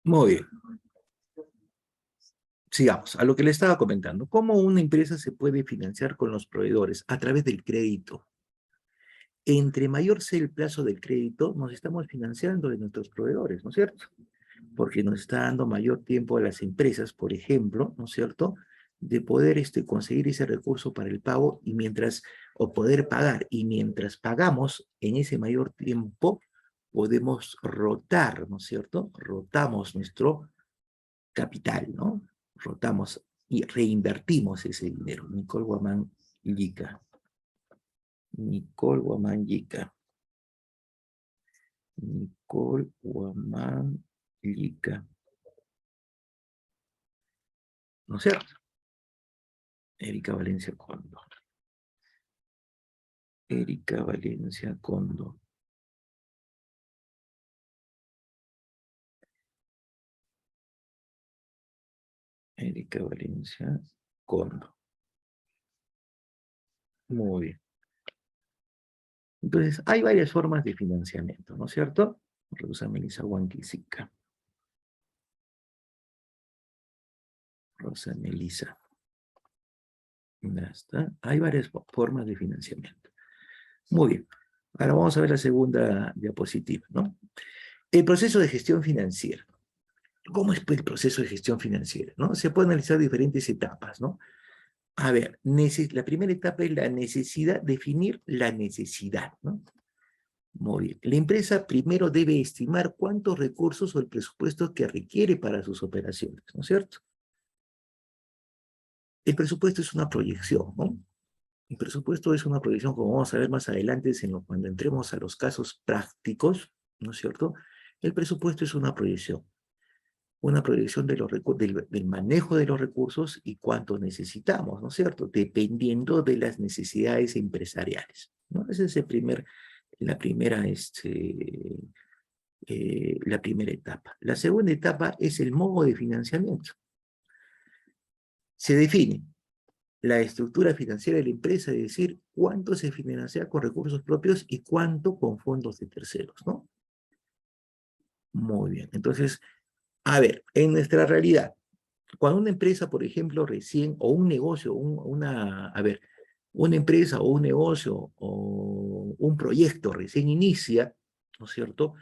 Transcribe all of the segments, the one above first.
Muy bien. Sigamos, a lo que le estaba comentando. ¿Cómo una empresa se puede financiar con los proveedores? A través del crédito. Entre mayor sea el plazo del crédito, nos estamos financiando de nuestros proveedores, ¿no es cierto? Porque nos está dando mayor tiempo a las empresas, por ejemplo, ¿no es cierto?, de poder conseguir ese recurso para el pago y mientras, o poder pagar, y mientras pagamos en ese mayor tiempo, podemos rotar, ¿no es cierto? Rotamos nuestro capital, ¿no? Rotamos y reinvertimos ese dinero. Nicole Guamán Yica. Nicole Guamán Yica. Nicole Guamán Yica. ¿No es cierto? Erika Valencia Condo. Erika Valencia Condo. Erika Valencia Condo. Muy bien. Entonces, hay varias formas de financiamiento, ¿no es cierto? Rosa Melissa Huanquisica. Rosa Melissa. Ya está. Hay varias formas de financiamiento. Muy bien. Ahora vamos a ver la segunda diapositiva, ¿no? El proceso de gestión financiera. ¿Cómo es el proceso de gestión financiera? ¿No? Se puede analizar diferentes etapas, ¿no? A ver, la primera etapa es la necesidad, definir la necesidad, ¿no? Muy bien. La empresa primero debe estimar cuántos recursos o el presupuesto que requiere para sus operaciones, ¿no es cierto? El presupuesto es una proyección, ¿no? El presupuesto es una proyección, como vamos a ver más adelante, cuando entremos a los casos prácticos, ¿no es cierto? El presupuesto es una proyección de del manejo de los recursos y cuánto necesitamos, ¿no es cierto? Dependiendo de las necesidades empresariales, ¿no? Esa es la primera etapa. La segunda etapa es el modo de financiamiento. Se define la estructura financiera de la empresa, es decir, cuánto se financia con recursos propios y cuánto con fondos de terceros, ¿no? Muy bien. Entonces, a ver, en nuestra realidad, cuando una empresa, por ejemplo, recién, o un negocio, una empresa o un negocio o un proyecto recién inicia, ¿no es cierto?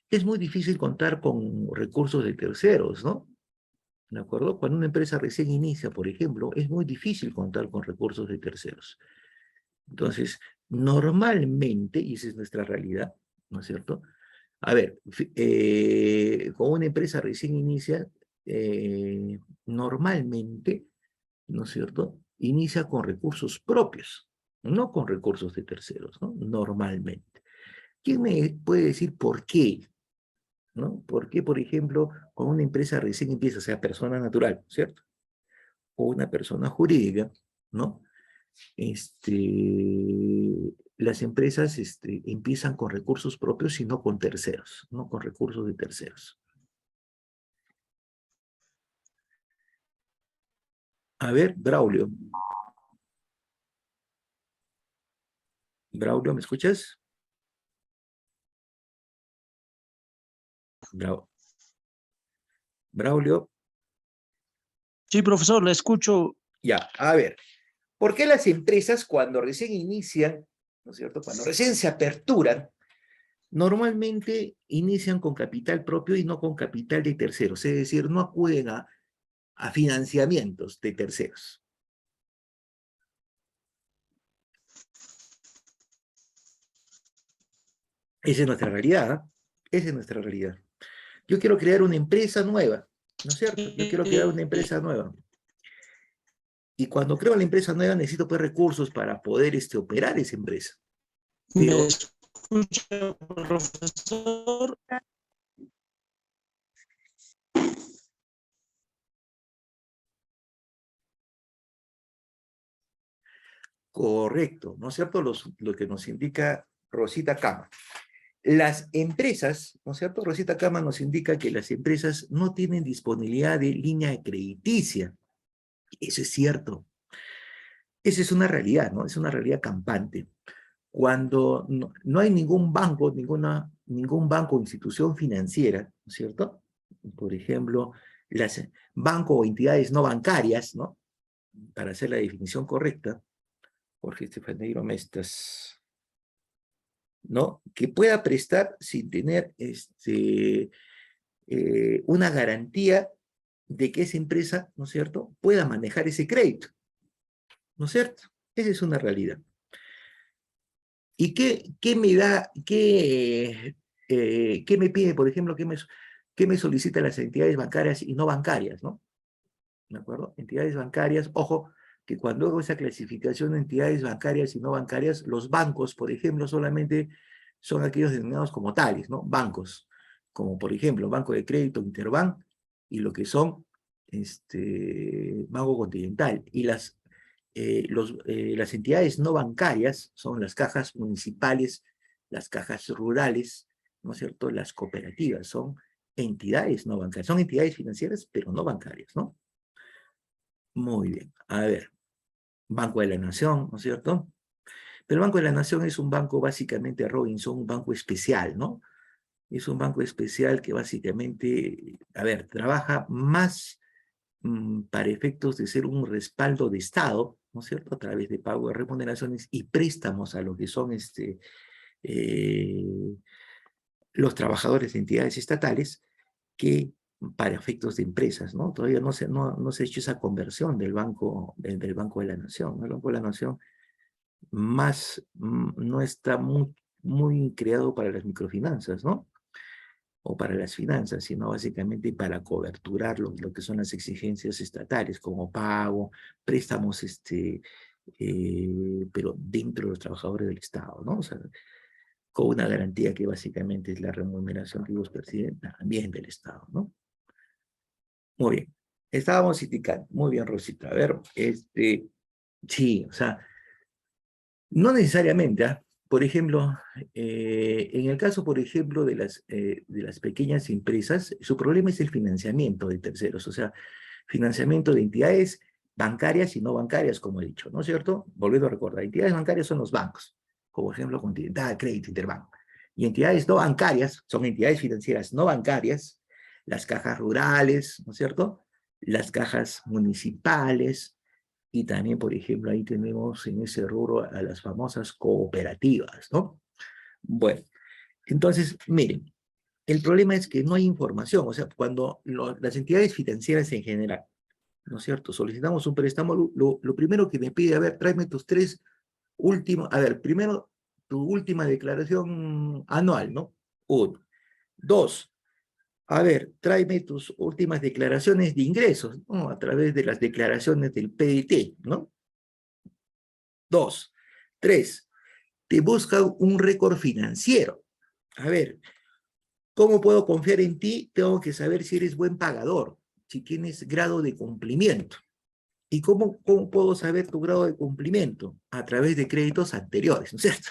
Es muy difícil contar con recursos de terceros, ¿no? ¿De acuerdo? Cuando una empresa recién inicia, por ejemplo, es muy difícil contar con recursos de terceros. Entonces, normalmente, y esa es nuestra realidad, ¿no es cierto? A ver, con una empresa recién inicia, normalmente, ¿no es cierto?, inicia con recursos propios, no con recursos de terceros, ¿no? Normalmente. ¿Quién me puede decir por qué? ¿No? ¿Por qué, por ejemplo, con una empresa recién empieza, sea persona natural, ¿cierto? O una persona jurídica, ¿no? Las empresas empiezan con recursos propios y no con terceros, no con recursos de terceros. A ver, Braulio. Braulio, ¿me escuchas? Braulio. Sí, profesor, le escucho. Ya, a ver. ¿Por qué las empresas cuando recién inician, ¿no es cierto? Cuando recién se aperturan, normalmente inician con capital propio y no con capital de terceros, es decir, no acuden a financiamientos de terceros. Esa es nuestra realidad, ¿eh? Esa es nuestra realidad. Yo quiero crear una empresa nueva, ¿no es cierto? Yo quiero crear una empresa nueva. Y cuando creo la empresa nueva necesito pues recursos para poder operar esa empresa. ¿Me Pero escucha, profesor? correcto, ¿no es cierto? Lo que nos indica Rosita Cama. Las empresas, ¿no es cierto? Rosita Cama nos indica que las empresas no tienen disponibilidad de línea crediticia. Eso es cierto. Esa es una realidad, ¿no? Es una realidad campante. Cuando no hay ningún banco, ningún banco o institución financiera, ¿no es cierto?, por ejemplo, las bancos o entidades no bancarias, ¿no? Para hacer la definición correcta, Jorge Estefanero Mestas, ¿no? Que pueda prestar sin tener una garantía de que esa empresa, ¿no es cierto?, pueda manejar ese crédito, ¿no es cierto? Esa es una realidad. ¿Y qué me da, qué me pide, por ejemplo, qué me solicitan las entidades bancarias y no bancarias, ¿no? ¿De acuerdo? Entidades bancarias, ojo, que cuando hago esa clasificación de entidades bancarias y no bancarias, los bancos, por ejemplo, solamente son aquellos denominados como tales, ¿no? Bancos, como por ejemplo, Banco de Crédito, Interbank, y lo que son Banco Continental. Y las entidades no bancarias son las cajas municipales, las cajas rurales, ¿no es cierto? Las cooperativas son entidades no bancarias, son entidades financieras, pero no bancarias, ¿no? Muy bien, a ver, Banco de la Nación, ¿no es cierto? Pero el Banco de la Nación es un banco básicamente, Robinson, un banco especial, ¿no? Es un banco especial que básicamente, a ver, trabaja más para efectos de ser un respaldo de Estado, ¿no es cierto?, a través de pago de remuneraciones y préstamos a lo que son eh, los trabajadores de entidades estatales, que para efectos de empresas, ¿no? Todavía no se ha hecho esa conversión del Banco de la Nación, ¿no? El Banco de la Nación no está muy creado para las microfinanzas, ¿no? O para las finanzas, sino básicamente para coberturar lo que son las exigencias estatales, como pago, préstamos, pero dentro de los trabajadores del Estado, ¿no? O sea, con una garantía que básicamente es la remuneración que ellos perciben también del Estado, ¿no? Muy bien. Estábamos indicando, muy bien, Rosita. A ver, sí, o sea, no necesariamente, ¿ah? Por ejemplo, en el caso, por ejemplo, de las pequeñas empresas, su problema es el financiamiento de terceros, o sea, financiamiento de entidades bancarias y no bancarias, como he dicho, ¿no es cierto? Volviendo a recordar, entidades bancarias son los bancos, como ejemplo Continental, Crédito, Interbank. Y entidades no bancarias son entidades financieras no bancarias, las cajas rurales, ¿no es cierto? Las cajas municipales, y también, por ejemplo, ahí tenemos en ese rubro a las famosas cooperativas, ¿no? Bueno, entonces, miren, el problema es que no hay información, o sea, cuando las entidades financieras en general, ¿no es cierto? Solicitamos un préstamo, lo primero que me pide, a ver, tráeme tus tres últimos, a ver, primero, tu última declaración anual, ¿no? Uno. Dos, a ver, tráeme tus últimas declaraciones de ingresos, ¿no? A través de las declaraciones del PDT, ¿no? Dos. Tres, te busca un récord financiero. A ver, ¿cómo puedo confiar en ti? Tengo que saber si eres buen pagador, si tienes grado de cumplimiento. ¿Y cómo puedo saber tu grado de cumplimiento? A través de créditos anteriores, ¿no es cierto?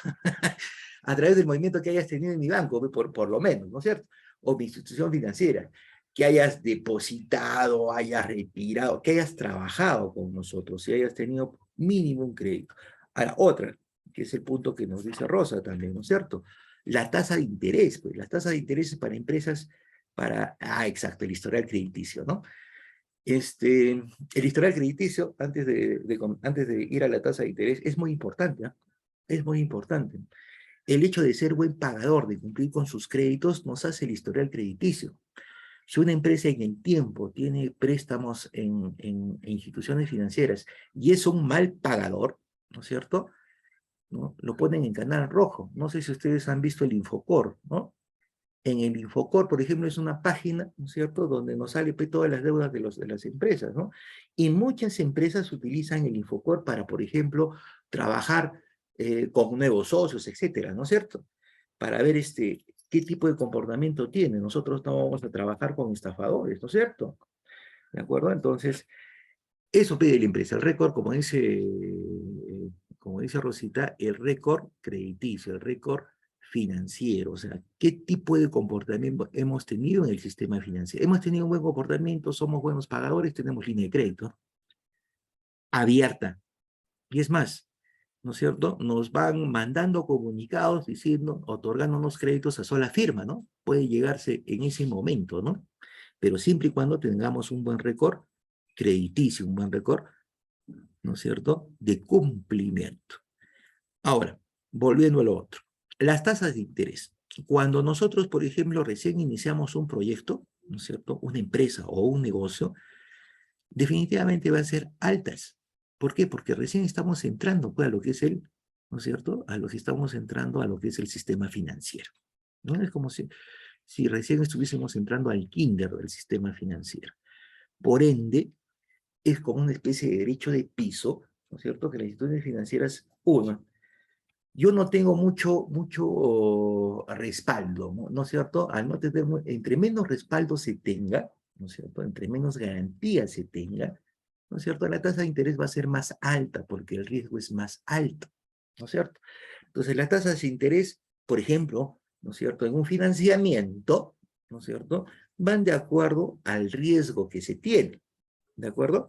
A través del movimiento que hayas tenido en mi banco, por lo menos, ¿no es cierto? O mi institución financiera, que hayas depositado, hayas retirado, que hayas trabajado con nosotros, si hayas tenido mínimo un crédito. Ahora, otra, que es el punto que nos dice Rosa también, ¿no es cierto? La tasa de interés, pues, las tasas de interés para empresas, exacto, el historial crediticio, ¿no? El historial crediticio, antes de ir a la tasa de interés, es muy importante, ¿eh? Es muy importante. El hecho de ser buen pagador, de cumplir con sus créditos, nos hace el historial crediticio. Si una empresa en el tiempo tiene préstamos en instituciones financieras y es un mal pagador, ¿no es cierto?, ¿no?, lo ponen en canal rojo. No sé si ustedes han visto el Infocor, ¿no? En el Infocor, por ejemplo, es una página, ¿no es cierto?, donde nos sale pues, todas las deudas de las empresas, ¿no? Y muchas empresas utilizan el Infocor para, por ejemplo, trabajar con nuevos socios, etcétera, ¿no es cierto? Para ver qué tipo de comportamiento tiene. Nosotros no vamos a trabajar con estafadores, ¿no es cierto? ¿De acuerdo? Entonces, eso pide la empresa. El récord, como dice Rosita, el récord crediticio, el récord financiero, o sea, qué tipo de comportamiento hemos tenido en el sistema financiero. Hemos tenido un buen comportamiento, somos buenos pagadores, tenemos línea de crédito abierta. Y es más, ¿no es cierto? Nos van mandando comunicados diciendo, otorgándonos créditos a sola firma, ¿no? Puede llegarse en ese momento, ¿no? pero siempre y cuando tengamos un buen récord crediticio, un buen récord, ¿no es cierto?, de cumplimiento. Ahora, volviendo a lo otro, las tasas de interés. Cuando nosotros, por ejemplo, recién iniciamos un proyecto, ¿no es cierto?, una empresa o un negocio, definitivamente van a ser altas. ¿Por qué? Porque recién estamos entrando pues, a lo que es el, ¿no es cierto?, a lo que estamos entrando a lo que es el sistema financiero. ¿No? Es como si recién estuviésemos entrando al kinder del sistema financiero. Por ende, es como una especie de derecho de piso, ¿no es cierto?, que las instituciones financieras, uno, yo no tengo mucho respaldo, ¿no es cierto? Al no tener, entre menos respaldo se tenga, ¿no es cierto? Entre menos garantía se tenga, ¿no es cierto? La tasa de interés va a ser más alta porque el riesgo es más alto, ¿no es cierto? Entonces, las tasas de interés, por ejemplo, ¿no es cierto? En un financiamiento, ¿no es cierto? Van de acuerdo al riesgo que se tiene, ¿de acuerdo?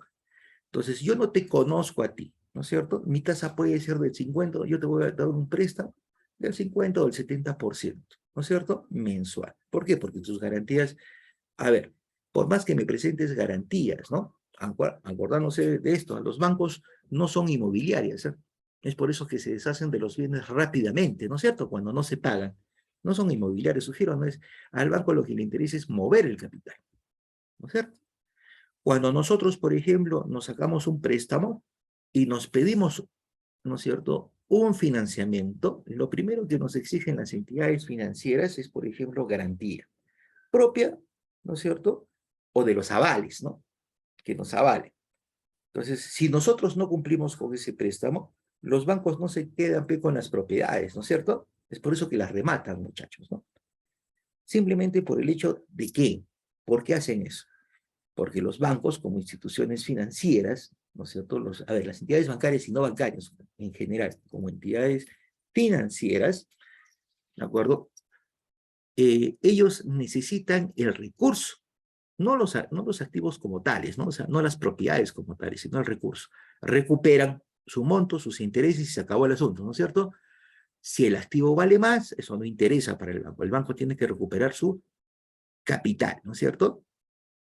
Entonces, yo no te conozco a ti, ¿no es cierto? Mi tasa puede ser del 50, yo te voy a dar un préstamo del 50 o del 70%, ¿no es cierto? Mensual. ¿Por qué? Porque tus garantías, a ver, por más que me presentes garantías, ¿no? Acordándose de esto, los bancos no son inmobiliarias, ¿eh? Es por eso que se deshacen de los bienes rápidamente, ¿no es cierto? Cuando no se pagan. No son inmobiliarios, sugiero, no es, al banco lo que le interesa es mover el capital, ¿no es cierto? Cuando nosotros, por ejemplo, nos sacamos un préstamo y nos pedimos, ¿no es cierto?, un financiamiento, lo primero que nos exigen las entidades financieras es, por ejemplo, garantía propia, ¿no es cierto?, o de los avales, ¿no?, que nos avalen. Entonces, si nosotros no cumplimos con ese préstamo, los bancos no se quedan con las propiedades, ¿no es cierto? Es por eso que las rematan, muchachos, ¿no? Simplemente por el hecho de que, ¿por qué hacen eso? Porque los bancos, como instituciones financieras, ¿no es cierto? Las entidades bancarias y no bancarias, en general, como entidades financieras, ¿de acuerdo? Ellos necesitan el recurso, no los activos como tales, ¿no? O sea, no las propiedades como tales, sino el recurso. Recuperan su monto, sus intereses y se acabó el asunto, ¿no es cierto? Si el activo vale más, eso no interesa para el banco. El banco tiene que recuperar su capital, ¿no es cierto?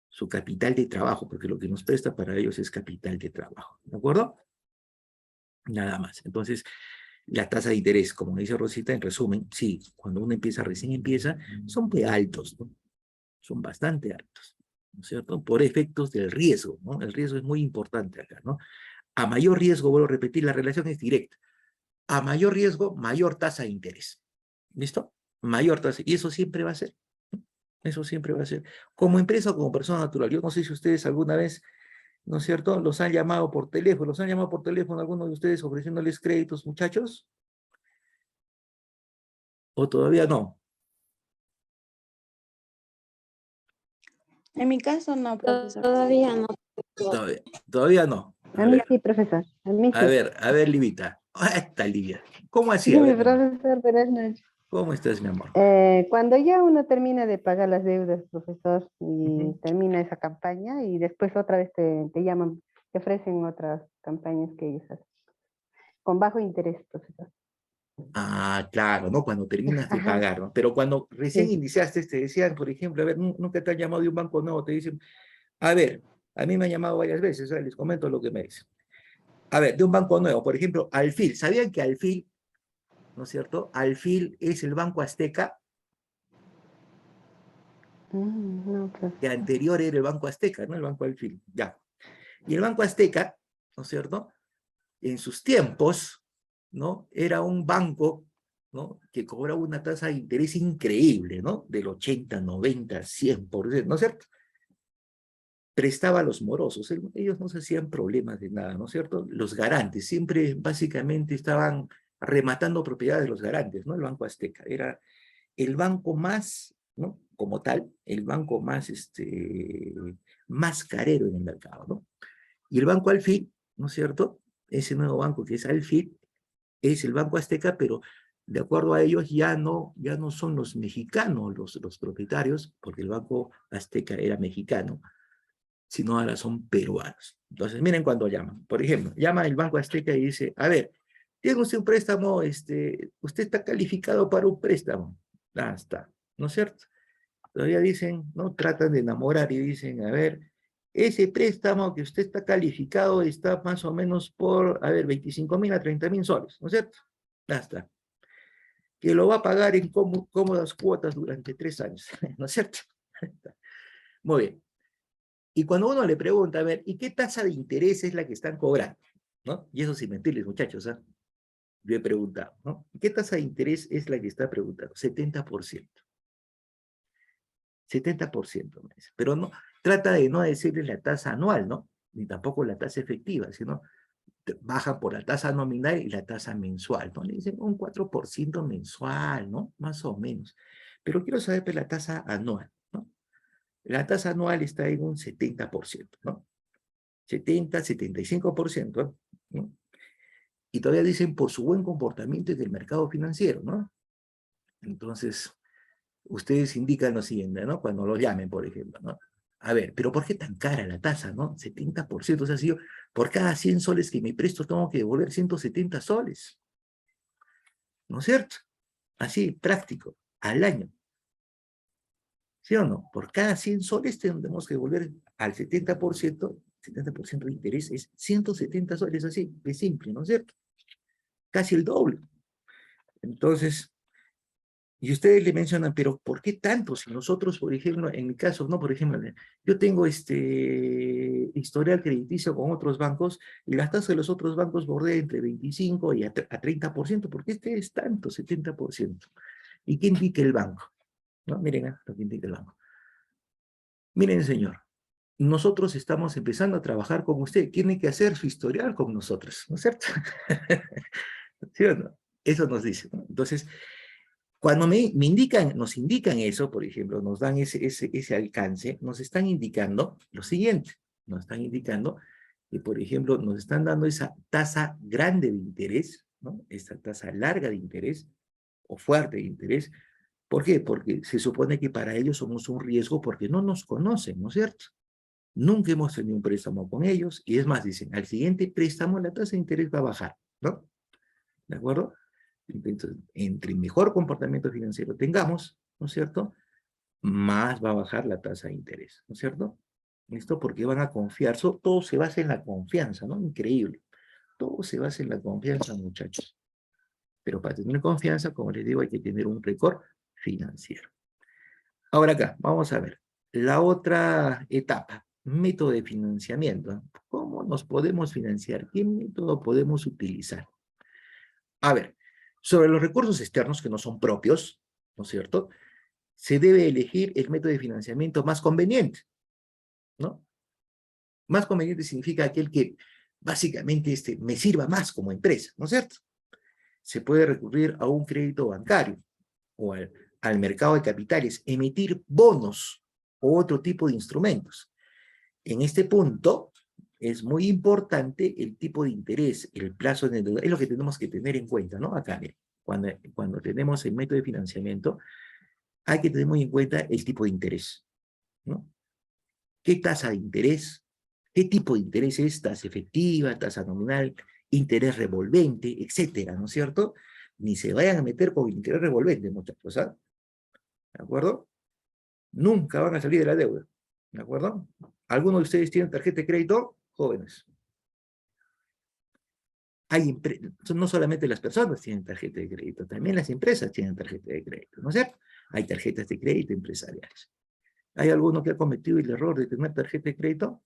Su capital de trabajo, porque lo que nos presta para ellos es capital de trabajo, ¿de acuerdo? Nada más. Entonces, la tasa de interés, como dice Rosita, en resumen, sí, cuando uno empieza, recién empieza, son muy altos, ¿no? Son bastante altos, ¿no es cierto? Por efectos del riesgo, ¿no? El riesgo es muy importante acá, ¿no? A mayor riesgo, vuelvo a repetir, la relación es directa. A mayor riesgo, mayor tasa de interés. ¿Listo? Mayor tasa. Y eso siempre va a ser. Eso siempre va a ser. Como empresa o como persona natural. Yo no sé si ustedes alguna vez, ¿no es cierto?, los han llamado por teléfono. ¿Los han llamado por teléfono algunos de ustedes ofreciéndoles créditos, muchachos? ¿O todavía no? En mi caso no, profesor. Todavía no. Todavía no. A mí sí, profesor. A mí sí. A ver, Livita. Ah, está Livia. ¿Cómo así? A Mi ver, mi amor. profesor, buenas noches. ¿Cómo estás, mi amor? Cuando ya uno termina de pagar las deudas, profesor, y Ujú. termina esa campaña, y después otra vez te llaman, te ofrecen otras campañas que ellos hacen, con bajo interés, profesor. Ah, claro, ¿no? Cuando terminas de Ajá, pagar, ¿no? Pero cuando recién sí. iniciaste, te decían, por ejemplo, a ver, nunca te han llamado de un banco nuevo, te dicen, a ver, a mí me han llamado varias veces, les comento lo que me dicen. A ver, de un banco nuevo, por ejemplo, Alfil. ¿Sabían que Alfil, no es cierto? Alfil es el Banco Azteca, No, que profesor. anterior era el Banco Azteca, ¿no? El Banco Alfil, ya. Y el Banco Azteca, ¿no es cierto?, en sus tiempos, ¿no?, era un banco, ¿no?, que cobraba una tasa de interés increíble, ¿no?, del 80, 90, 100%, ¿no es cierto? Prestaba a los morosos, ellos no se hacían problemas de nada, ¿no es cierto? Los garantes, siempre básicamente estaban rematando propiedades de los garantes, ¿no? El Banco Azteca era el banco más, ¿no?, como tal, el banco más, más carero en el mercado, ¿no? Y el Banco Alfil, ¿no es cierto? Ese nuevo banco que es Alfil, es el Banco Azteca, pero de acuerdo a ellos ya no son los mexicanos los propietarios, porque el Banco Azteca era mexicano, sino ahora son peruanos. Entonces, miren cuando llaman. Por ejemplo, llama el Banco Azteca y dice, a ver, tiene usted un préstamo, usted está calificado para un préstamo. Ah, está, ¿no es cierto? Todavía dicen, ¿no? Tratan de enamorar y dicen, a ver, ese préstamo que usted está calificado está más o menos por, a ver, 25.000 a 30.000 soles, ¿no es cierto? Ya está. Que lo va a pagar en cómodas cuotas durante 3 años, ¿no es cierto? Muy bien. Y cuando uno le pregunta, a ver, ¿y qué tasa de interés es la que están cobrando? ¿No? Y eso sin mentirles, muchachos, ¿ah? Yo he preguntado, ¿no? ¿Qué tasa de interés es la que está preguntando? 70%. 70%, me dice. Pero no, trata de no decirles la tasa anual, ¿no? Ni tampoco la tasa efectiva, sino baja por la tasa nominal y la tasa mensual, ¿no? Le dicen un 4% mensual, ¿no? Más o menos. Pero quiero saber pues, la tasa anual, ¿no? La tasa anual está en un 70%, ¿no? 70, 75%, ¿no? Y todavía dicen por su buen comportamiento en el mercado financiero, ¿no? Entonces, ustedes indican lo siguiente, ¿no? Cuando lo llamen, por ejemplo, ¿no? A ver, pero ¿por qué tan cara la tasa, no? 70%, o sea, si yo por cada 100 soles que me presto tengo que devolver 170 soles, ¿no es cierto? Así, práctico, al año, ¿sí o no? Por cada 100 soles tenemos que devolver al 70% de interés es 170 soles, así, de simple, ¿no es cierto? Casi el doble. Entonces, y ustedes le mencionan, pero ¿por qué tanto? Si nosotros, por ejemplo, en mi caso, no, por ejemplo, yo tengo historial crediticio con otros bancos y las tasas de los otros bancos bordea entre 25 y a 30%, ¿por qué este es tanto, 70%? ¿Y qué indica el banco? ¿No? Miren lo que indica el banco. Miren, señor, nosotros estamos empezando a trabajar con usted, tiene que hacer su historial con nosotros, ¿no es cierto? ¿Sí o no? Eso nos dice, ¿no? Entonces, cuando nos indican eso, por ejemplo, nos dan ese alcance, nos están indicando lo siguiente, nos están indicando que, por ejemplo, nos están dando esa tasa grande de interés, ¿no? Esta tasa larga de interés o fuerte de interés. ¿Por qué? Porque se supone que para ellos somos un riesgo porque no nos conocen, ¿no es cierto? Nunca hemos tenido un préstamo con ellos y es más, dicen, al siguiente préstamo la tasa de interés va a bajar, ¿no? ¿De acuerdo? Entonces, entre mejor comportamiento financiero tengamos, ¿no es cierto? Más va a bajar la tasa de interés, ¿no es cierto? ¿Listo? Porque van a confiar, todo se basa en la confianza, ¿no? Increíble. Todo se basa en la confianza, muchachos. Pero para tener confianza, como les digo, hay que tener un récord financiero. Ahora acá, vamos a ver. La otra etapa, método de financiamiento. ¿Cómo nos podemos financiar? ¿Qué método podemos utilizar? A ver, sobre los recursos externos que no son propios, ¿no es cierto? Se debe elegir el método de financiamiento más conveniente, ¿no? Más conveniente significa aquel que básicamente me sirva más como empresa, ¿no es cierto? Se puede recurrir a un crédito bancario o al mercado de capitales, emitir bonos o otro tipo de instrumentos. En este punto es muy importante el tipo de interés, el plazo de endeudamiento, es lo que tenemos que tener en cuenta, ¿no? Acá, miren, cuando tenemos el método de financiamiento, hay que tener muy en cuenta el tipo de interés, ¿no? ¿Qué tasa de interés? ¿Qué tipo de interés es? Tasa efectiva, tasa nominal, interés revolvente, etcétera, ¿no es cierto? Ni se vayan a meter con interés revolvente, muchachos, ¿ah? ¿De acuerdo? Nunca van a salir de la deuda, ¿de acuerdo? ¿Alguno de ustedes tiene tarjeta de crédito? Jóvenes. No solamente las personas tienen tarjeta de crédito, también las empresas tienen tarjeta de crédito, ¿no es cierto? Hay tarjetas de crédito empresariales. ¿Hay alguno que ha cometido el error de tener tarjeta de crédito?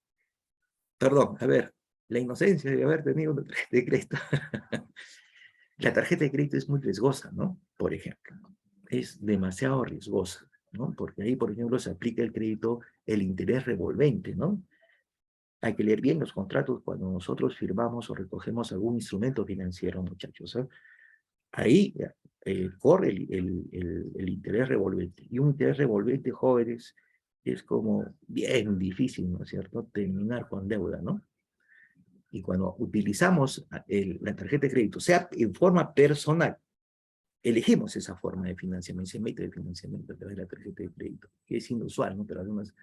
Perdón, a ver, la inocencia de haber tenido una tarjeta de crédito. La tarjeta de crédito es muy riesgosa, ¿no? Por ejemplo, es demasiado riesgosa, ¿no? Porque ahí, por ejemplo, se aplica el crédito, el interés revolvente, ¿no? Hay que leer bien los contratos cuando nosotros firmamos o recogemos algún instrumento financiero, muchachos, ¿eh? Ahí corre el interés revolvente. Y un interés revolvente, jóvenes, es como bien difícil, ¿no es cierto?, terminar con deuda, ¿no? Y cuando utilizamos la tarjeta de crédito, sea en forma personal, elegimos esa forma de financiamiento, ese método de financiamiento a través de la tarjeta de crédito, que es inusual, ¿no? Pero algunas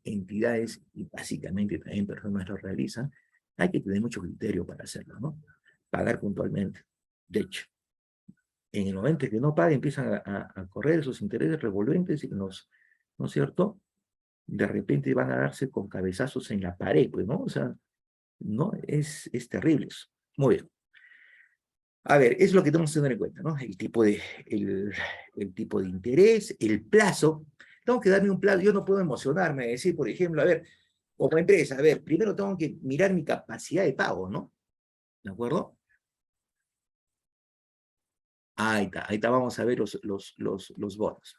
entidades, y básicamente también personas lo realizan, hay que tener mucho criterio para hacerlo, ¿no? Pagar puntualmente. De hecho, en el momento que no pague, empiezan a correr esos intereses revolventes ¿no es cierto? De repente van a darse con cabezazos en la pared, pues, ¿no? O sea, no, es terrible eso. Muy bien. A ver, es lo que tenemos que tener en cuenta, ¿no? El tipo de interés, el plazo. Tengo que darme un plazo. Yo no puedo emocionarme, decir, por ejemplo, a ver, como empresa, a ver, primero tengo que mirar mi capacidad de pago, ¿no? ¿De acuerdo? Ahí está, vamos a ver los bonos.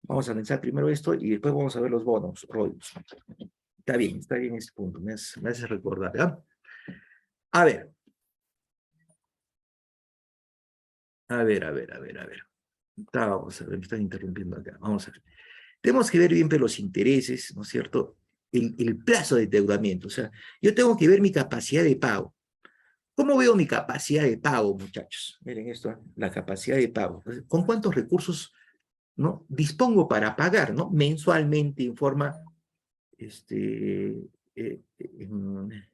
Vamos a analizar primero esto y después vamos a ver los bonos, rollos. Está bien este punto, me hace recordar, ¿ya? A ver, a ver. Vamos a ver, me están interrumpiendo acá. Vamos a ver. Tenemos que ver bien pero los intereses, ¿no es cierto? El plazo de endeudamiento. O sea, yo tengo que ver mi capacidad de pago. ¿Cómo veo mi capacidad de pago, muchachos? Miren esto, la capacidad de pago. ¿Con cuántos recursos, no, dispongo para pagar, no? Mensualmente, en forma, eh, en,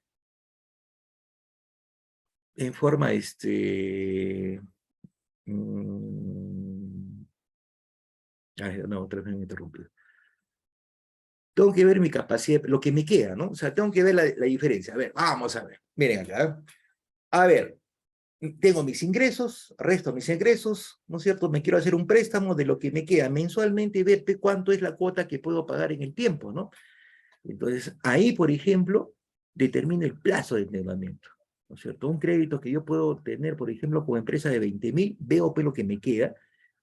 en forma, mm, ay, no, otra vez me he interrumpido. Tengo que ver mi capacidad, lo que me queda, ¿no? O sea, tengo que ver la diferencia. A ver, vamos a ver. Miren acá. A ver, tengo mis ingresos, resto mis ingresos, ¿no es cierto? Me quiero hacer un préstamo de lo que me queda mensualmente y ver cuánto es la cuota que puedo pagar en el tiempo, ¿no? Entonces, ahí, por ejemplo, determina el plazo de endeudamiento, ¿no es cierto? Un crédito que yo puedo tener, por ejemplo, como empresa de 20.000, veo pues lo que me queda,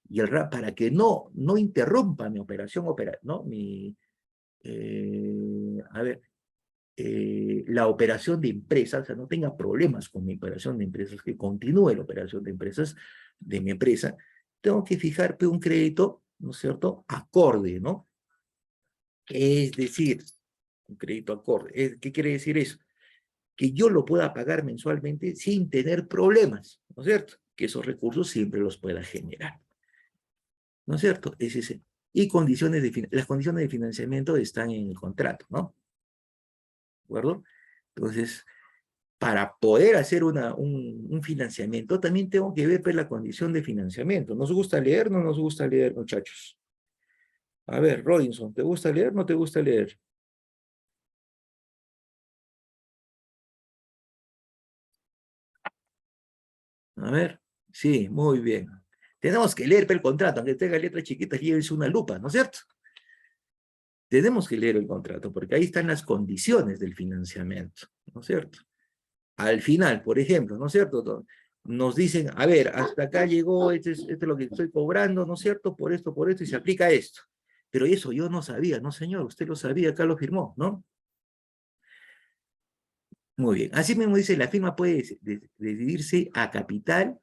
y para que no interrumpa mi operación, ¿no? A ver, la operación de empresas, o sea, no tenga problemas con mi operación de empresas, que continúe la operación de empresas de mi empresa, tengo que fijar un crédito, ¿no es cierto?, acorde, ¿no? Es decir, un crédito acorde. ¿Qué quiere decir eso? Que yo lo pueda pagar mensualmente sin tener problemas, ¿no es cierto? Que esos recursos siempre los pueda generar, ¿no es cierto? Es ese. Y las condiciones de financiamiento están en el contrato, ¿de acuerdo? Entonces, para poder hacer un financiamiento, también tengo que ver pues, la condición de financiamiento. ¿Nos gusta leer? ¿No nos gusta leer, muchachos? A ver, Robinson, ¿te gusta leer? ¿No te gusta leer? A ver, sí, muy bien. Tenemos que leer el contrato, aunque tenga letras chiquitas, llévese una lupa, ¿no es cierto? Tenemos que leer el contrato, porque ahí están las condiciones del financiamiento, ¿no es cierto? Al final, por ejemplo, ¿no es cierto? Nos dicen, a ver, hasta acá llegó, esto es lo que estoy cobrando, ¿no es cierto? Por esto, y se aplica esto. Pero eso yo no sabía, no señor, usted lo sabía, acá lo firmó, ¿no? Muy bien. Así mismo dice, la firma puede decidirse a captar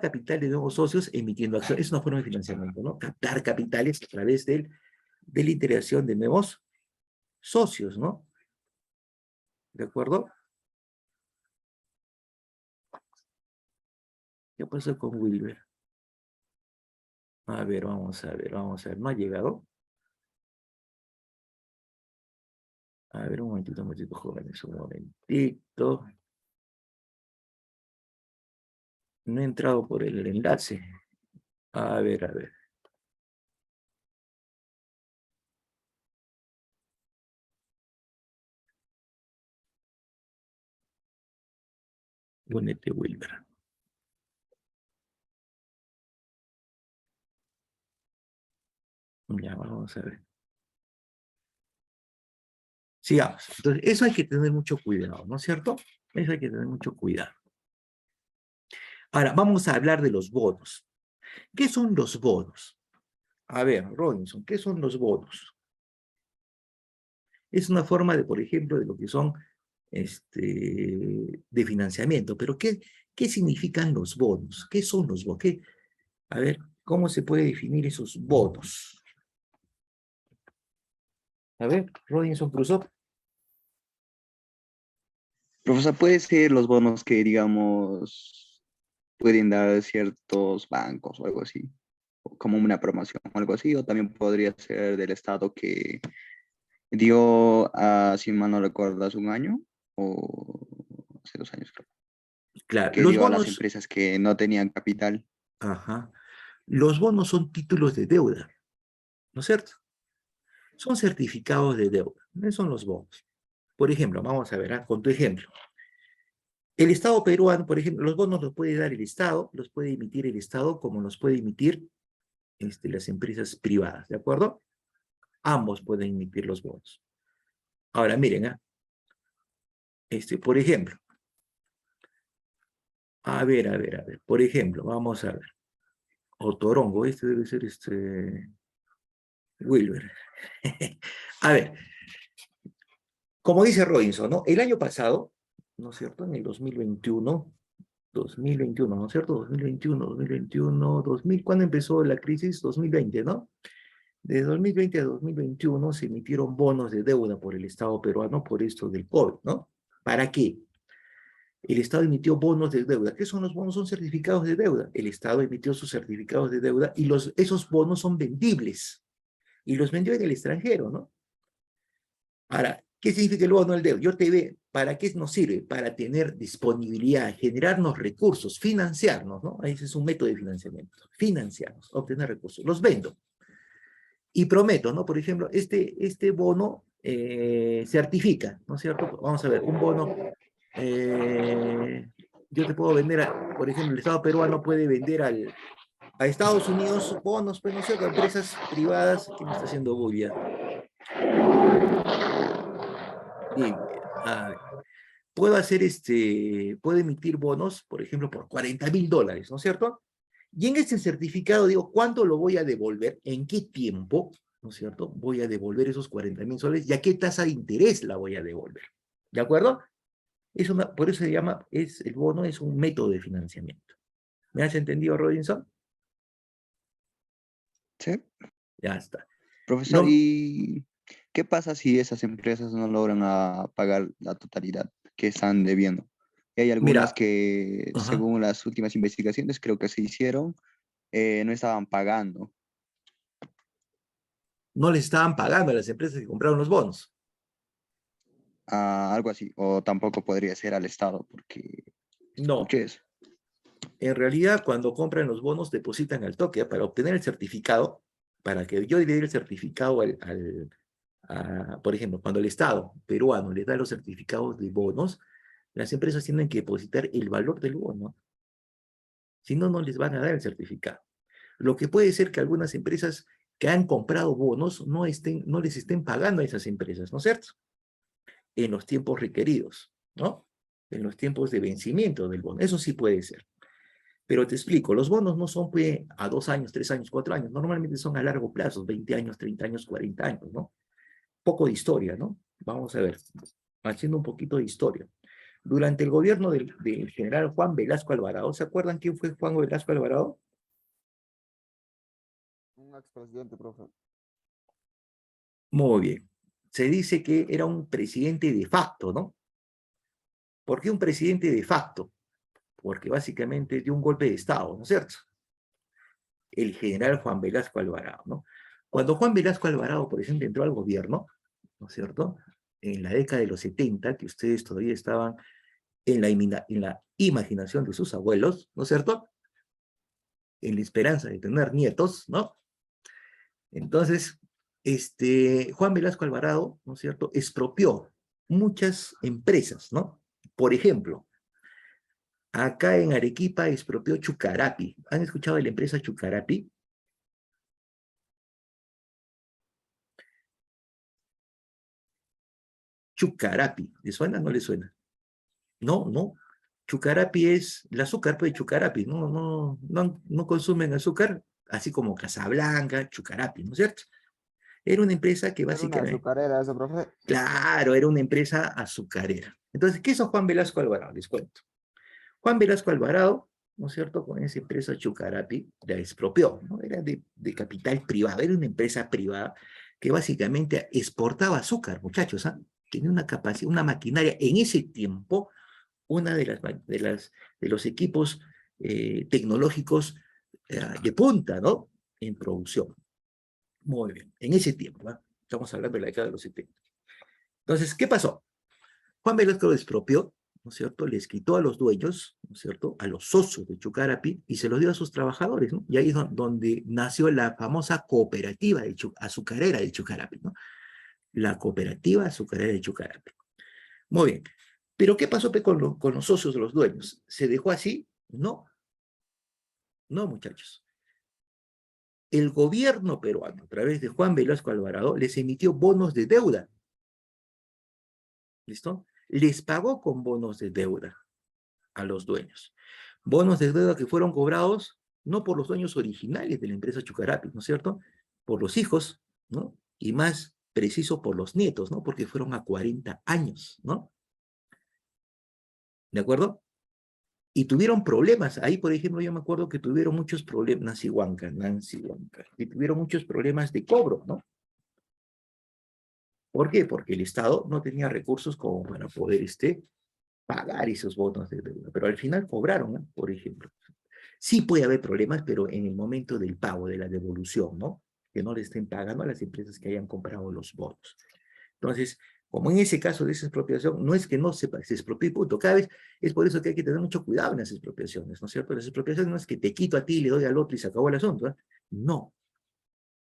capital de nuevos socios emitiendo acciones. Es una forma de financiamiento, ¿no? Captar capitales a través de la integración de nuevos socios, ¿no? ¿De acuerdo? ¿Qué pasó con Wilber? A ver, vamos a ver, vamos a ver. ¿No ha llegado? A ver, un momentito, jóvenes, un momentito. No he entrado por el enlace. A ver, a ver. Únete, Wilber. Ya, vamos a ver. Sigamos. Entonces, eso hay que tener mucho cuidado, ¿no es cierto? Eso hay que tener mucho cuidado. Ahora, vamos a hablar de los bonos. ¿Qué son los bonos? A ver, Robinson, ¿qué son los bonos? Es una forma de, por ejemplo, de lo que son de financiamiento. Pero ¿qué significan los bonos? ¿Qué son los bonos? A ver, ¿cómo se puede definir esos bonos? A ver, Robinson Crusoe. Profesor, puede ser los bonos que, digamos, pueden dar ciertos bancos o algo así, como una promoción o algo así, o también podría ser del Estado que dio, si mal no recuerdo, hace un año o hace 2 años, creo, Claro, que los dio a las bonos, empresas que no tenían capital. ajá, los bonos son títulos de deuda, ¿no es cierto? Son certificados de deuda, no son los bonos. Por ejemplo, vamos a ver, con tu ejemplo. El Estado peruano, por ejemplo, los bonos los puede dar el Estado, los puede emitir el Estado, como los puede emitir las empresas privadas, ¿de acuerdo? Ambos pueden emitir los bonos. Ahora, miren, por ejemplo, a ver, por ejemplo, vamos a ver, o Torongo, debe ser Wilber. A ver, como dice Robinson, ¿no? El año pasado, ¿no es cierto? En el 2021, ¿no es cierto? 2021, ¿cuándo empezó la crisis? 2020, ¿no? De 2020 a 2021 se emitieron bonos de deuda por el Estado peruano por esto del COVID, ¿no? ¿Para qué? El Estado emitió bonos de deuda. ¿Qué son los bonos? Son certificados de deuda. El Estado emitió sus certificados de deuda y esos bonos son vendibles. Y los vendió en el extranjero, ¿no? Ahora, ¿qué significa el bono del deuda? ¿Para qué nos sirve? Para tener disponibilidad, generarnos recursos, financiarnos, ¿no? Ese es un método de financiamiento. Financiarnos, obtener recursos. Los vendo. Y prometo, ¿no? Por ejemplo, este bono certifica, ¿no es cierto? Vamos a ver, un bono, yo te puedo vender, por ejemplo, el Estado peruano puede vender a Estados Unidos bonos, pues, no sé, a empresas privadas, que me está haciendo bulla. Bien, a ver, puedo emitir bonos, por ejemplo, por $40.000, ¿no es cierto? Y en este certificado digo, ¿cuánto lo voy a devolver? ¿En qué tiempo? ¿No es cierto? Voy a devolver esos $40.000 y a qué tasa de interés la voy a devolver. ¿De acuerdo? Por eso se llama, el bono es un método de financiamiento. ¿Me has entendido, Robinson? Sí. Ya está. Profesor, No, ¿y qué pasa si esas empresas no logran pagar la totalidad que están debiendo? Y hay algunas mira, que, ajá, según las últimas investigaciones, creo que se hicieron, no estaban pagando. no le estaban pagando a las empresas que compraron los bonos. Algo así. O tampoco podría ser al Estado, porque No, escuché eso. en realidad cuando compran los bonos depositan al toque para obtener el certificado, para que yo le dé el certificado por ejemplo, cuando el Estado peruano le da los certificados de bonos, las empresas tienen que depositar el valor del bono. Si no, no les van a dar el certificado. Lo que puede ser que algunas empresas que han comprado bonos no les estén pagando a esas empresas, ¿no es cierto? En los tiempos requeridos, ¿no? En los tiempos de vencimiento del bono. Eso sí puede ser. Pero te explico, los bonos no son pues, a 2 años, 3 años, 4 años. Normalmente son a largo plazo, 20 años, 30 años, 40 años, ¿no? Poco de historia, ¿no? Vamos a ver, haciendo un poquito de historia. Durante el gobierno del general Juan Velasco Alvarado, ¿se acuerdan quién fue Juan Velasco Alvarado? Un expresidente, profe. Muy bien. Se dice que era un presidente de facto, ¿no? ¿Por qué un presidente de facto? Porque básicamente dio un golpe de Estado, ¿no es cierto? El general Juan Velasco Alvarado, ¿no? Cuando Juan Velasco Alvarado, por ejemplo, entró al gobierno, ¿no es cierto? En la década de los 70, que ustedes todavía estaban en la imaginación de sus abuelos, ¿no es cierto? En la esperanza de tener nietos, ¿no? Entonces, Juan Velasco Alvarado, ¿no es cierto?, expropió muchas empresas, ¿no? Por ejemplo, acá en Arequipa expropió Chucarapi. ¿Han escuchado de la empresa Chucarapi? Chucarapi, ¿le suena o no le suena? No, no. Chucarapi es el azúcar, pues, Chucarapi. No consumen azúcar, así como Casablanca, Chucarapi, ¿no es cierto? Era una empresa que Era una básicamente, azucarera eso, profe. claro, era una empresa azucarera. Entonces, ¿qué hizo Juan Velasco Alvarado? Les cuento. Juan Velasco Alvarado, ¿no es cierto?, con esa empresa Chucarapi, la expropió, ¿no? Era de capital privado, era una empresa privada que básicamente exportaba azúcar, muchachos, ¿ah? Tenía una capacidad, una maquinaria. En ese tiempo, una de los equipos tecnológicos de punta, ¿no? En producción. Muy bien, en ese tiempo, ¿eh? Estamos hablando de la década de los 70. Entonces, ¿qué pasó? Juan Velasco lo expropió, ¿no ¿no es cierto? Les quitó a los dueños, ¿no es cierto? A los socios de Chucarapi y se los dio a sus trabajadores, ¿no? Y ahí es donde nació la famosa cooperativa azucarera de Chucarapi, ¿no? La cooperativa azucarera de Chucarapi. Muy bien. Pero ¿qué pasó pe, con los socios de los dueños? ¿Se dejó así? No. No, muchachos. El gobierno peruano, a través de Juan Velasco Alvarado, les emitió bonos de deuda. ¿Listo? Les pagó con bonos de deuda a los dueños. Bonos de deuda que fueron cobrados no por los dueños originales de la empresa Chucarapi, ¿no es cierto? Por los hijos, ¿no? Y más preciso por los nietos, ¿no? Porque fueron a 40 años, ¿no? ¿De acuerdo? Y tuvieron problemas. Ahí, por ejemplo, yo me acuerdo que tuvieron muchos problemas, Nancy Huanca, y tuvieron muchos problemas de cobro, ¿no? ¿Por qué? Porque el Estado no tenía recursos como para poder pagar esos bonos de deuda. Pero al final cobraron, ¿no? Por ejemplo. Sí puede haber problemas, pero en el momento del pago, de la devolución, ¿no? Que no le estén pagando a las empresas que hayan comprado los bonos. Entonces, como en ese caso de esa expropiación, no es que no se expropie, punto. Cada vez es por eso que hay que tener mucho cuidado en las expropiaciones, ¿no es cierto? Las expropiaciones no es que te quito a ti y le doy al otro y se acabó el asunto, ¿eh? No,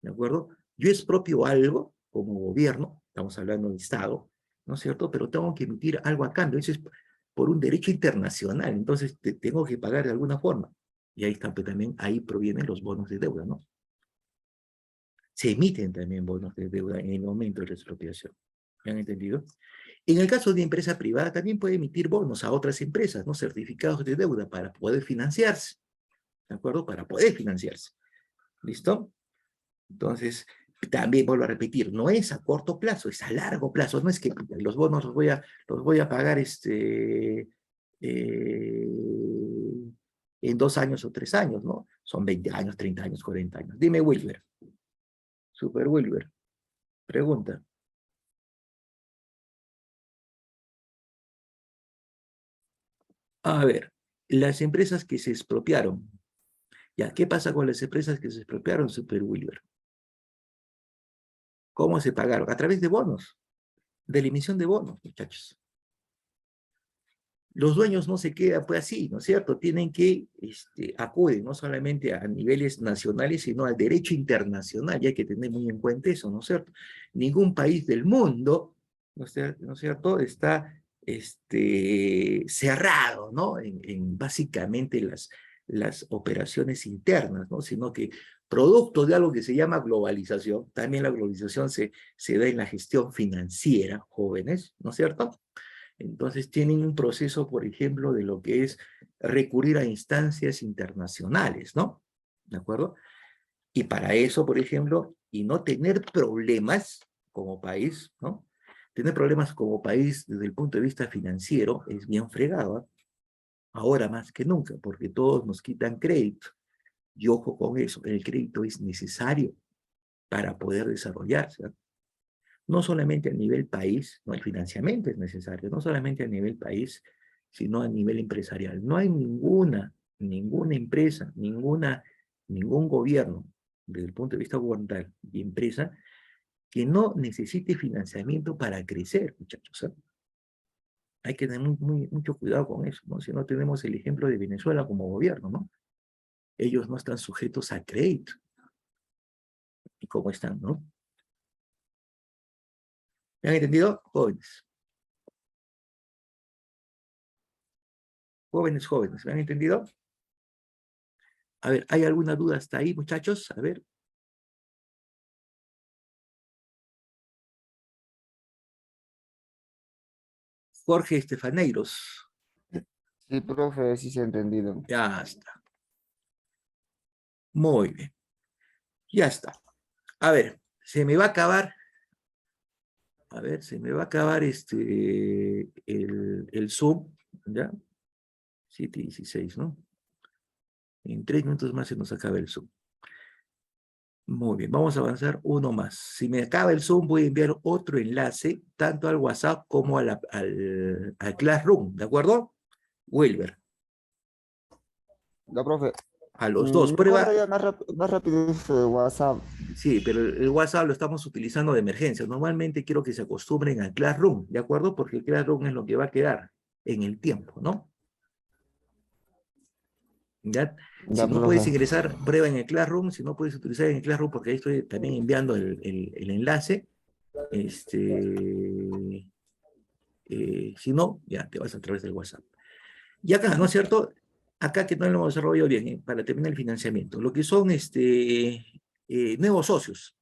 ¿de acuerdo? Yo expropio algo como gobierno, estamos hablando de Estado, ¿no es cierto? Pero tengo que emitir algo a cambio, eso es por un derecho internacional, entonces tengo que pagar de alguna forma. Y ahí está, pues, también ahí provienen los bonos de deuda, ¿no? Se emiten también bonos de deuda en el momento de la expropiación. ¿Me han entendido? En el caso de empresa privada también puede emitir bonos a otras empresas, ¿no? Certificados de deuda para poder financiarse, ¿de acuerdo? Para poder financiarse. ¿Listo? Entonces, también vuelvo a repetir, no es a corto plazo, es a largo plazo. No es que los bonos los voy a pagar en 2 años o 3 años, ¿no? Son 20 años, 30 años, 40 años. Dime, Wilber. Super Wilber. Pregunta. A ver, las empresas que se expropiaron. Ya, ¿qué pasa con las empresas que se expropiaron, Super Wilber? ¿Cómo se pagaron? A través de bonos, de la emisión de bonos, muchachos. Los dueños no se quedan pues así, ¿no es cierto? Tienen que acudir no solamente a niveles nacionales, sino al derecho internacional, y hay que tener muy en cuenta eso, ¿no es cierto? Ningún país del mundo, ¿no es cierto?, está cerrado, ¿no? En básicamente las operaciones internas, ¿no? Sino que producto de algo que se llama globalización, también la globalización se da en la gestión financiera, jóvenes, ¿no es cierto? Entonces tienen un proceso, por ejemplo, de lo que es recurrir a instancias internacionales, ¿no? ¿De acuerdo? Y para eso, por ejemplo, y no tener problemas como país, ¿no? Tener problemas como país desde el punto de vista financiero es bien fregado, ¿eh? Ahora más que nunca, porque todos nos quitan crédito. Y ojo con eso, el crédito es necesario para poder desarrollarse, ¿eh? No solamente a nivel país, no, el financiamiento es necesario, no solamente a nivel país, sino a nivel empresarial. No hay ninguna empresa, ningún gobierno, desde el punto de vista gubernamental y empresa, que no necesite financiamiento para crecer, muchachos, ¿eh? Hay que tener mucho cuidado con eso, ¿no? Si no tenemos el ejemplo de Venezuela como gobierno, ¿no? Ellos no están sujetos a crédito. ¿Y cómo están, no? ¿Me han entendido, jóvenes? Jóvenes, ¿me han entendido? A ver, ¿hay alguna duda hasta ahí, muchachos? A ver. Jorge Estefaneiros. Sí, profe, sí se ha entendido. Ya está. Muy bien. Ya está. A ver, se me va a acabar. A ver, se me va a acabar el Zoom, ¿ya? 7:16, ¿no? En 3 minutos más se nos acaba el Zoom. Muy bien, vamos a avanzar uno más. Si me acaba el Zoom, voy a enviar otro enlace, tanto al WhatsApp como al Classroom, ¿de acuerdo? Wilber, La profe, a los dos. no Prueba, correría más rápido WhatsApp. sí, pero el WhatsApp lo estamos utilizando de emergencia. Normalmente quiero que se acostumbren al Classroom, ¿de acuerdo? Porque el Classroom es lo que va a quedar. en el tiempo, ¿no? ¿Ya? Ya, Si no puedes profe. ingresar, prueba en el Classroom. Si no puedes utilizar en el Classroom, porque ahí estoy también enviando el enlace. Si no, ya te vas a través del WhatsApp. Y acá, ¿no es cierto? Acá que no lo hemos desarrollado bien, para terminar el financiamiento. Lo que son nuevos socios.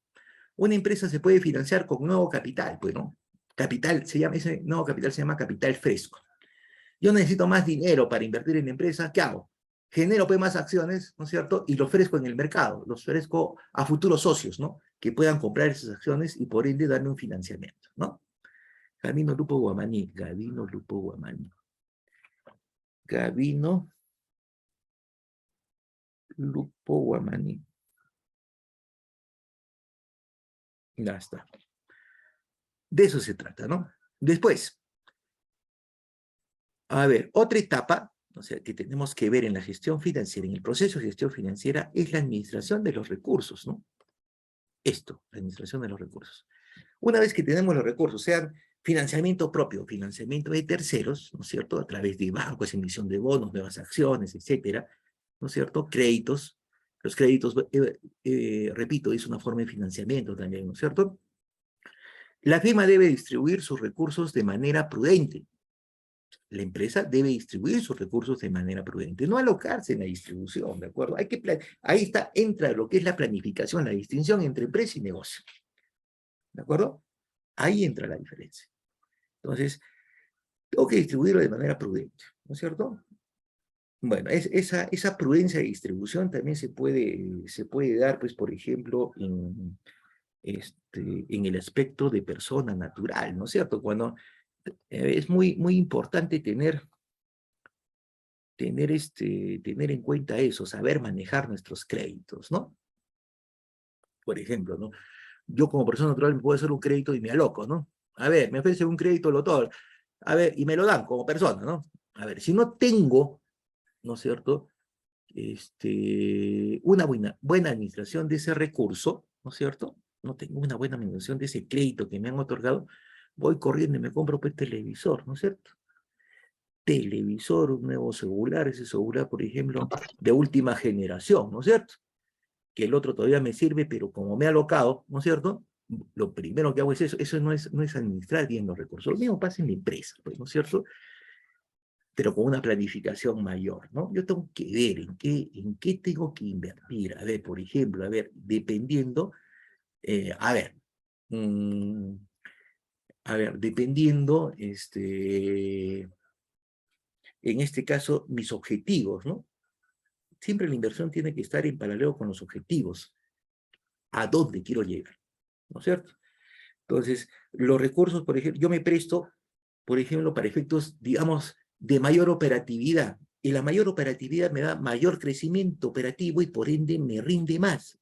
Una empresa se puede financiar con nuevo capital, pues, ¿no? Capital, ese nuevo capital se llama capital fresco. Yo necesito más dinero para invertir en la empresa, ¿qué hago? Genero pues más acciones, ¿no es cierto? Y lo ofrezco en el mercado, lo ofrezco a futuros socios, ¿no? Que puedan comprar esas acciones y por ende darme un financiamiento, ¿no? Gabino Lupo Guamaní, Gabino Lupo Guamaní. Gabino Lupo Guamaní. Ya está. De eso se trata, ¿no? Después, a ver, otra etapa, o sea, que tenemos que ver en la gestión financiera, en el proceso de gestión financiera, es la administración de los recursos, ¿no? Esto, la administración de los recursos. Una vez que tenemos los recursos, sean financiamiento propio, financiamiento de terceros, ¿no es cierto?, a través de bancos, emisión de bonos, nuevas acciones, etcétera, ¿no es cierto?, créditos, los créditos, repito, es una forma de financiamiento también, ¿no es cierto? La firma debe distribuir sus recursos de manera prudente. La empresa debe distribuir sus recursos de manera prudente, no alocarse en la distribución, ¿de acuerdo? Ahí está, entra lo que es la planificación, la distinción entre empresa y negocio, ¿de acuerdo? Ahí entra la diferencia. Entonces, tengo que distribuirlo de manera prudente, ¿no es cierto? Bueno, esa prudencia de distribución también se puede dar, pues, por ejemplo, en el aspecto de persona natural, ¿no es cierto? Cuando es muy, muy importante tener en cuenta eso, saber manejar nuestros créditos, ¿no? Por ejemplo, ¿no? Yo como persona natural me puedo hacer un crédito y me aloco, ¿no? A ver, me ofrecen un crédito local, a ver, y me lo dan como persona, ¿no? A ver, si no tengo, ¿no es cierto?, una buena administración de ese recurso, ¿no es cierto? No tengo una buena administración de ese crédito que me han otorgado, voy corriendo y me compro pues televisor, ¿no es cierto? Televisor, un nuevo celular, ese celular, por ejemplo, de última generación, ¿no es cierto? Que el otro todavía me sirve, pero como me ha alocado, ¿no es cierto? Lo primero que hago es eso no es administrar bien los recursos. Lo mismo pasa en la empresa, pues, ¿no es cierto? Pero con una planificación mayor, ¿no? Yo tengo que ver en qué tengo que invertir. A ver, por ejemplo, a ver, dependiendo, mm, dependiendo, en este caso, mis objetivos, ¿no? Siempre la inversión tiene que estar en paralelo con los objetivos. ¿A dónde quiero llegar? ¿No es cierto? Entonces, los recursos, por ejemplo, yo me presto, por ejemplo, para efectos, digamos, de mayor operatividad. Y la mayor operatividad me da mayor crecimiento operativo y por ende me rinde más.